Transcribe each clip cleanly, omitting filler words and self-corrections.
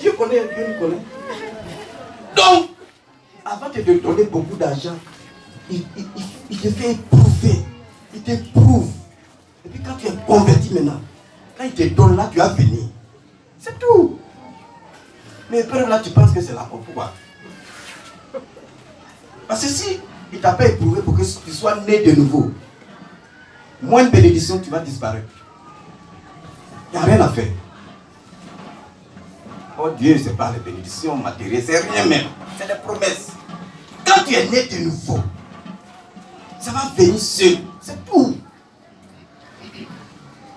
Dieu connaît, Dieu nous connaît. Donc, avant de te donner beaucoup d'argent, il te fait éprouver. Il t'éprouve. Et puis quand tu es converti maintenant, quand il te donne là, tu vas venir. C'est tout. Mais peur là, tu penses que c'est là. Pourquoi? Parce que si il ne t'a pas éprouvé pour que tu sois né de nouveau, moins de bénédiction, tu vas disparaître. Il n'y a rien à faire. Oh Dieu, ce n'est pas les bénédictions matérielles, c'est rien même. C'est des promesses. Quand tu es né de nouveau, ça va venir seul. C'est tout.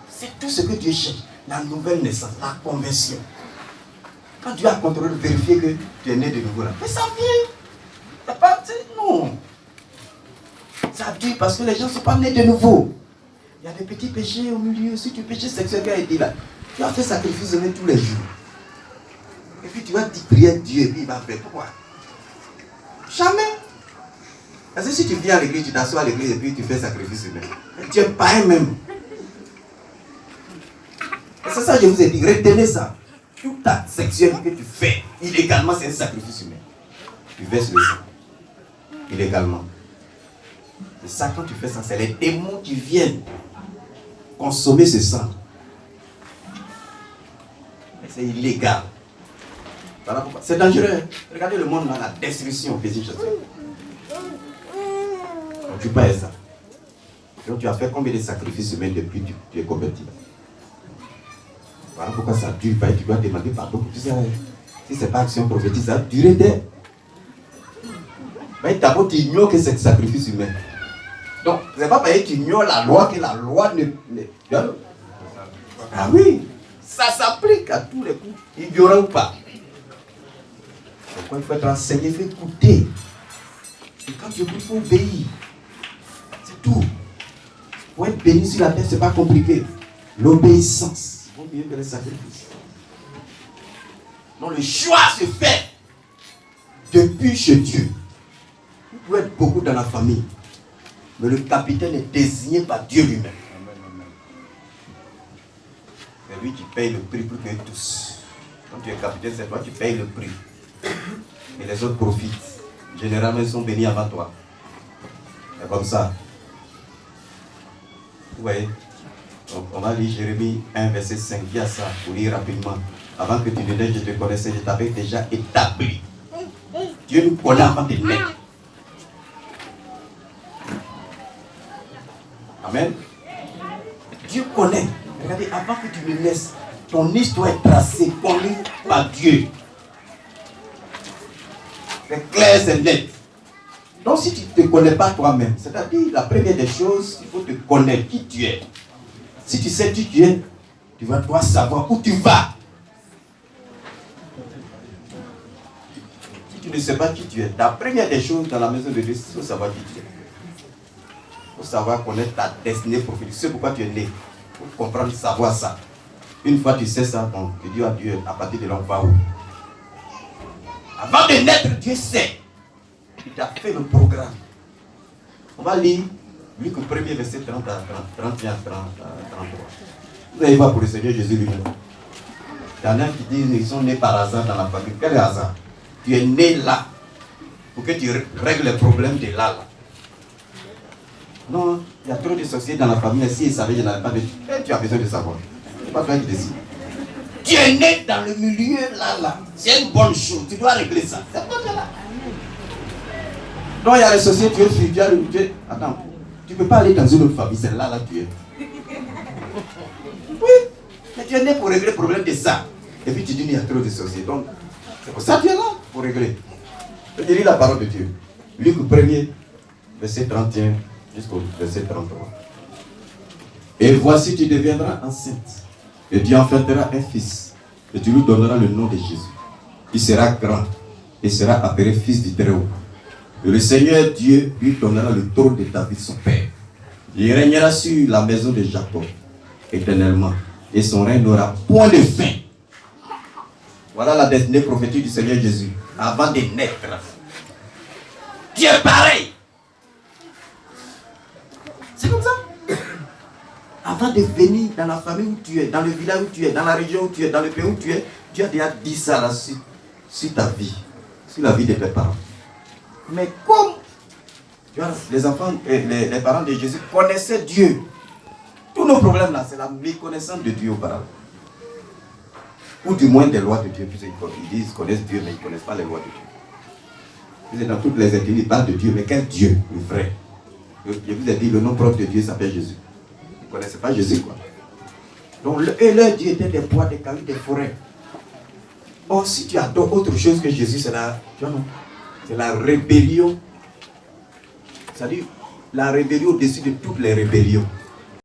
C'est tout ce que Dieu cherche. La nouvelle naissance, la conversion. Quand Dieu a contrôlé, vérifier que tu es né de nouveau là. Mais ça vient. C'est pas, non. Ça dure parce que les gens ne sont pas nés de nouveau. Il y a des petits péchés au milieu. Si tu péches sexuellement, il dit là, tu as fait sacrifice de tous les jours. Et puis tu vas dire prier à Dieu et puis il va faire quoi? Jamais. Parce que si tu viens à l'église, tu t'assois à l'église et puis tu fais sacrifice humain. Tu es pas un même. Et c'est ça que je vous ai dit. Retenez ça. Tout acte sexuel que tu fais illégalement, c'est un sacrifice humain. Tu verses le sang. Illégalement. C'est ça, quand tu fais ça, c'est les démons qui viennent consommer ce sang. C'est illégal. Voilà pourquoi. C'est dangereux. Regardez le monde dans la destruction physique. Donc tu payes ça. Donc tu as fait combien de sacrifices humains depuis que tu es converti? Voilà pourquoi ça dure. Tu dois demander pardon. Tu sais, si ce n'est pas action prophétique, ça va durer des. Mais d'abord tu ignores que c'est sacrifice humain. Donc, ce n'est pas parce que tu ignores la loi que la loi ne. Ah oui, ça s'applique à tous les coups, ignorant ou pas. Pourquoi il faut être enseigné, il faut écouter. Et quand tu écoutes, il faut obéir. C'est tout. Pour être béni sur la terre, ce n'est pas compliqué. L'obéissance, il vaut mieux que les sacrifices. Donc, le choix se fait depuis chez Dieu. Il peut être beaucoup dans la famille. Mais le capitaine est désigné par Dieu lui-même. C'est lui qui paye le prix pour que tous. Quand tu es capitaine, c'est toi qui payes le prix. Et les autres profitent. Généralement, ils sont bénis avant toi. C'est comme ça. Vous voyez? Donc, on va lire Jérémie 1, verset 5. Dis à ça, pour lire rapidement. Avant que tu ne naisses, je te connaissais, je t'avais déjà établi. Dieu nous connaît avant de naître. Amen. Dieu connaît. Regardez, avant que tu ne naisses, ton histoire est tracée, connue par Dieu. C'est clair, c'est net. Donc si tu ne te connais pas toi-même, c'est-à-dire la première des choses, il faut te connaître qui tu es. Si tu sais qui tu es, tu vas devoir savoir où tu vas. Si tu ne sais pas qui tu es, la première des choses dans la maison de Dieu, il faut savoir qui tu es. Il faut savoir connaître ta destinée prophétique. C'est pourquoi tu es né. Il faut comprendre, savoir ça. Une fois que tu sais ça, donc tu dis à Dieu, à partir de là, on va où? Avant de naître, Dieu sait. Il t'a fait le programme. On va lire Luc 1er, verset 30 à 31 à 33. Vous allez voir pour le Seigneur Jésus lui-même. Il y en a qui disent qu'ils sont nés par hasard dans la famille. Quel hasard? Tu es né là pour que tu règles les problèmes de là. Non, il y a trop de sorciers dans la famille. Si ils savaient, je n'avais pas de. Tu as besoin de savoir. C'est pas toi qui décides. Tu es né dans le milieu là. C'est une bonne chose. Tu dois régler ça. C'est pas là. Non, il y a les sorciers, tu es spirituel. Attends, tu ne peux pas aller dans une autre famille. C'est là tu es. Oui, mais tu es né pour régler le problème de ça. Et puis tu dis, il y a trop de sorciers. Donc, c'est pour ça que tu es là, pour régler. Je te lis la parole de Dieu. Luc 1er, verset 31 jusqu'au verset 33. Et voici, tu deviendras enceinte. Et tu enfanteras un fils. Et tu lui donneras le nom de Jésus. Il sera grand. Et sera appelé fils du Très-Haut. Et le Seigneur Dieu lui donnera le trône de David, son père. Il régnera sur la maison de Jacob éternellement. Et son règne n'aura point de fin. Voilà la destinée prophétique du Seigneur Jésus. Avant de naître. Dieu est pareil. C'est comme ça. Avant de venir dans la famille où tu es, dans le village où tu es, dans la région où tu es, dans le pays où tu es, Dieu a déjà dit ça là sur ta vie, sur la vie de tes parents. Mais comme les enfants, les parents de Jésus connaissaient Dieu, tous nos problèmes là, c'est la méconnaissance de Dieu auparavant. Ou du moins des lois de Dieu. Ils disent qu'ils connaissent Dieu, mais ils ne connaissent pas les lois de Dieu. Dans toutes les églises, ils parlent de Dieu, mais quel Dieu, le vrai? Je vous ai dit, le nom propre de Dieu s'appelle Jésus. Ils ne connaissaient pas Jésus, quoi. Donc, leur Dieu était des bois, des cailloux, des forêts. Or, si tu adores autre chose que Jésus, c'est la rébellion. C'est-à-dire, la rébellion au-dessus de toutes les rébellions.